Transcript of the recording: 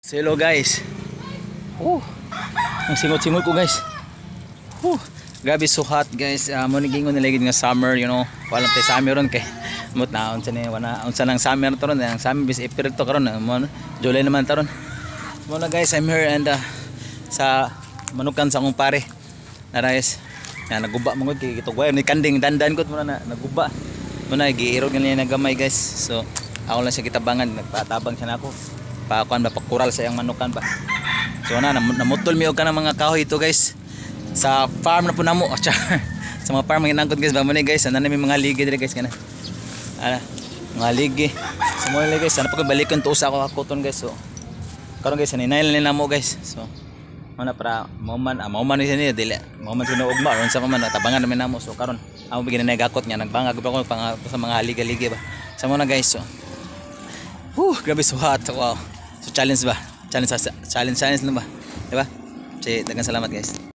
Hello guys. Ang singot-singot ko guys. Grabe so hot guys. Mo nigingon nila gid nga summer, you know. Wala tay summer ron kay mut na unsa ni wana unsa lang summer to ron, ang summer bis April to karon, mo July naman taron. Mo na guys, I'm here and sa manukan sa akong pare. Na guys, na naguba mo gud kay kitugway ni kanding dandan ko mo na naguba. Mo na giirog niya nagamay guys. So ako lang siya kitabangan, nagpatabang siya nako. Pakuan ba pakural sa iyang manukan ba. So namutol mi og kana mga kahoy ito guys. Sa farm na po namo. Sa mga farm mga inangkot guys, ba mo ni guys, ana may mga ligi dire guys kana. Mga ligi. So mo ni guys, ana pa ko balikan to usa ko akoton guys. So karon guys, ninay lang namo guys. So mana para mauman ni siya dili. Mauman sino ugma ron sa man tabangan namin namo. So karon amo bigyan na gakot niya, nagbangag pa ko sa mga liga-ligi ba. Sa mo na guys. So grabe so hot. Wow. So challenge ba? Challenge lang ba? Diba? Sige, daghang salamat guys.